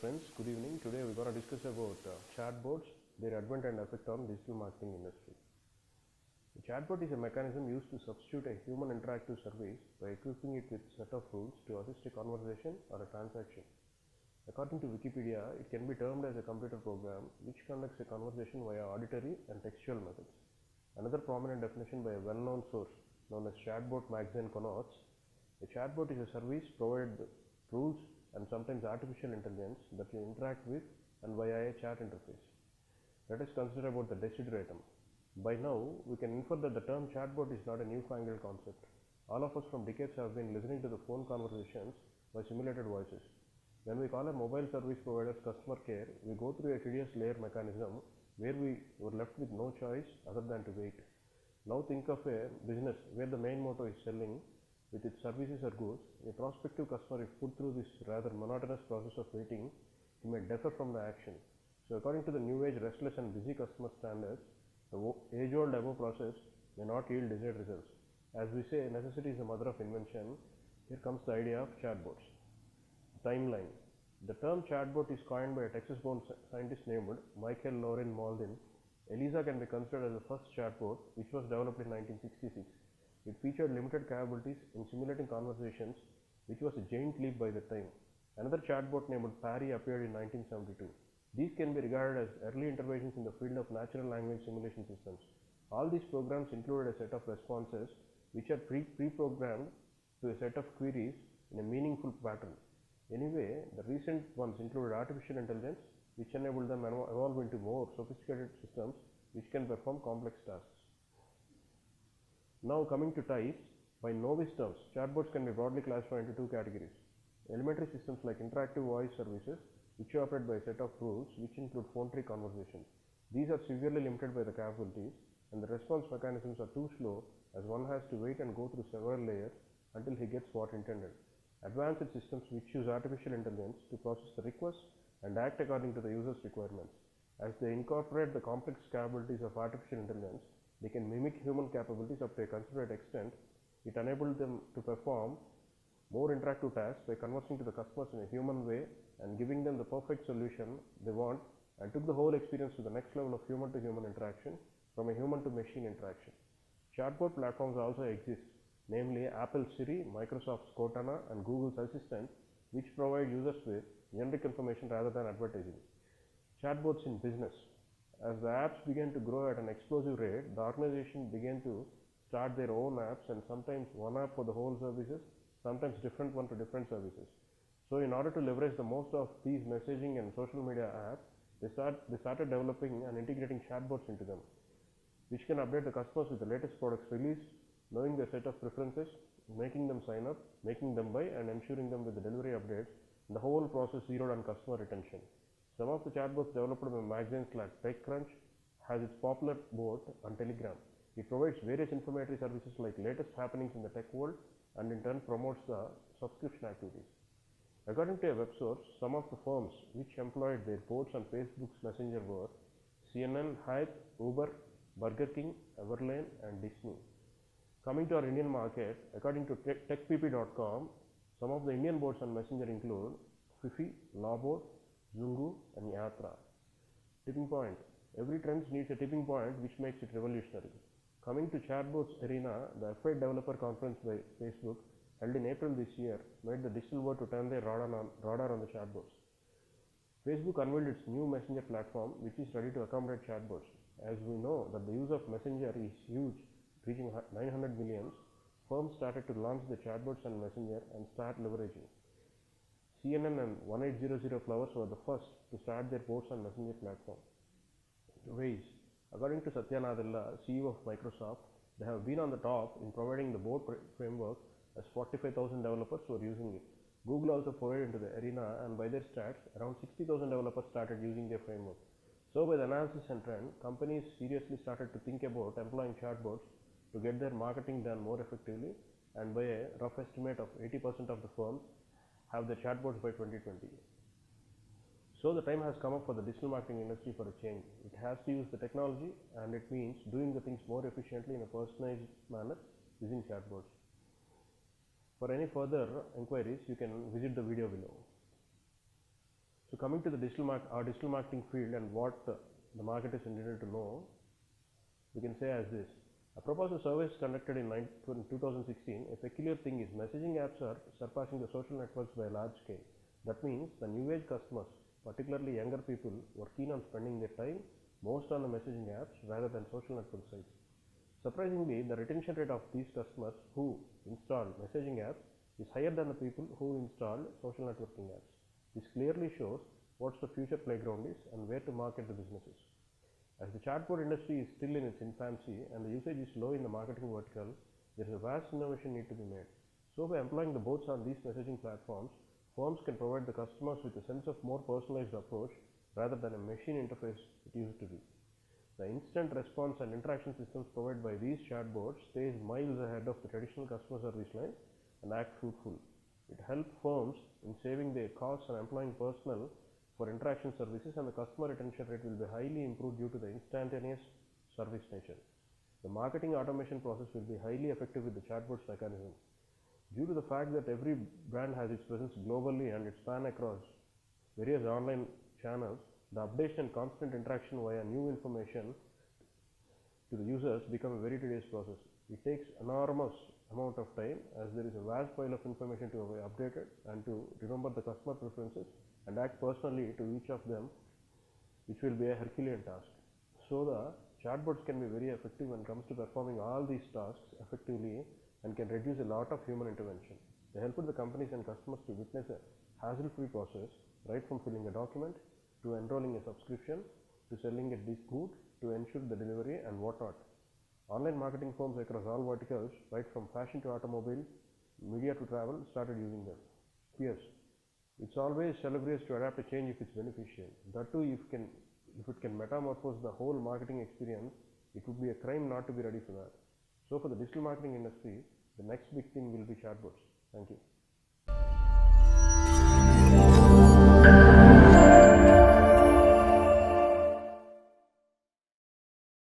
friends, good evening. Today we're going to discuss about chatbots, their advent and effect on digital marketing industry. A chatbot is a mechanism used to substitute a human interactive service by equipping it with a set of rules to assist a conversation or a transaction. According to Wikipedia, it can be termed as a computer program which conducts a conversation via auditory and textual methods. Another prominent definition by a well-known source known as Chatbot magazine connotes, a chatbot is a service provided with rules and sometimes artificial intelligence that you interact with and via a chat interface. Let us consider about the desideratum. By now, we can infer that the term chatbot is not a newfangled concept. All of us from decades have been listening to the phone conversations by simulated voices. When we call a mobile service provider's customer care, we go through a tedious layer mechanism where we were left with no choice other than to wait. Now think of a business where the main motto is selling with its services or goods. A prospective customer, if put through this rather monotonous process of waiting, he may differ from the action. So according to the new age restless and busy customer standards, the age-old demo process may not yield desired results. As we say, necessity is the mother of invention. Here comes the idea of chatbots. Timeline. The term chatbot is coined by a Texas-born scientist named Michael Loren Mauldin. ELIZA can be considered as the first chatbot, which was developed in 1966. It featured limited capabilities in simulating conversations, which was a giant leap by the time. Another chatbot named Parry appeared in 1972. These can be regarded as early interventions in the field of natural language simulation systems. All these programs included a set of responses which are pre-programmed to a set of queries in a meaningful pattern. Anyway, the recent ones included artificial intelligence, which enabled them to evolve into more sophisticated systems which can perform complex tasks. Now coming to types, by novice terms, chatbots can be broadly classified into two categories. Elementary systems like interactive voice services, which operate by a set of rules which include phone tree conversations. These are severely limited by the capabilities, and the response mechanisms are too slow as one has to wait and go through several layers until he gets what intended. Advanced systems which use artificial intelligence to process the requests and act according to the user's requirements. As they incorporate the complex capabilities of artificial intelligence, they can mimic human capabilities up to a considerate extent. It enabled them to perform more interactive tasks by conversing to the customers in a human way and giving them the perfect solution they want, and took the whole experience to the next level of human to human interaction from a human to machine interaction. Chatbot platforms also exist, namely Apple Siri, Microsoft's Cortana, and Google's Assistant, which provide users with generic information rather than advertising. Chatbots in business. As the apps began to grow at an explosive rate, the organization began to start their own apps, and sometimes one app for the whole services, sometimes different one to different services. So in order to leverage the most of these messaging and social media apps, they started developing and integrating chatbots into them, which can update the customers with the latest products released, knowing their set of preferences, making them sign up, making them buy, and ensuring them with the delivery updates, and the whole process zeroed on customer retention. Some of the chatbots developed by magazines like TechCrunch has its popular bot on Telegram. It provides various informatory services like latest happenings in the tech world and in turn promotes the subscription activities. According to a web source, some of the firms which employed their bots on Facebook's Messenger were CNN, Hyatt, Uber, Burger King, Everlane, and Disney. Coming to our Indian market, according to techpp.com, some of the Indian bots on Messenger include Fifi, Lawbot, Zungu, and Yatra. Tipping point. Every trend needs a tipping point which makes it revolutionary. Coming to Chatbots arena, the F8 Developer Conference by Facebook held in April this year made the digital world to turn their radar on the chatbots. Facebook unveiled its new Messenger platform which is ready to accommodate chatbots. As we know that the use of Messenger is huge, reaching 900 million, firms started to launch the chatbots on Messenger and start leveraging. CNN and 1800 Flowers were the first to start their bots on Messenger platform. Waze. According to Satya Nadella, CEO of Microsoft, they have been on the top in providing the bot framework as 45,000 developers were using it. Google also provided into the arena, and by their stats, around 60,000 developers started using their framework. So by the analysis and trend, companies seriously started to think about employing chatbots to get their marketing done more effectively, and by a rough estimate of 80% of the firms have their chatbots by 2020. So the time has come up for the digital marketing industry for a change. It has to use the technology, and it means doing the things more efficiently in a personalized manner using chatbots. For any further inquiries, you can visit the video below. So coming to the our digital marketing field and what the market is intended to know, we can say as this. A proposal survey conducted in 2016, a peculiar thing is messaging apps are surpassing the social networks by a large scale. That means the new age customers, particularly younger people, were keen on spending their time most on the messaging apps rather than social network sites. Surprisingly, the retention rate of these customers who install messaging apps is higher than the people who install social networking apps. This clearly shows what the future playground is and where to market the businesses. As the chatbot industry is still in its infancy and the usage is low in the marketing vertical, there is a vast innovation need to be made. So by employing the bots on these messaging platforms, firms can provide the customers with a sense of more personalized approach rather than a machine interface it used to be. The instant response and interaction systems provided by these chatbots stays miles ahead of the traditional customer service line and act fruitful. It helps firms in saving their costs and employing personnel for interaction services, and the customer retention rate will be highly improved due to the instantaneous service nature. The marketing automation process will be highly effective with the chatbots mechanism. Due to the fact that every brand has its presence globally and its span across various online channels, the updation and constant interaction via new information to the users become a very tedious process. It takes enormous amount of time as there is a vast pile of information to be updated and to remember the customer preferences and act personally to each of them, which will be a Herculean task. So the chatbots can be very effective when it comes to performing all these tasks effectively and can reduce a lot of human intervention. They help the companies and customers to witness a hassle-free process, right from filling a document to enrolling a subscription to selling a good to ensure the delivery and whatnot. Online marketing firms across all verticals, right from fashion to automobile, media to travel, started using them. Yes, it's always salubrious to adapt a change if it's beneficial. That too, if it can metamorphose the whole marketing experience, it would be a crime not to be ready for that. So for the digital marketing industry, the next big thing will be chatbots. Thank you.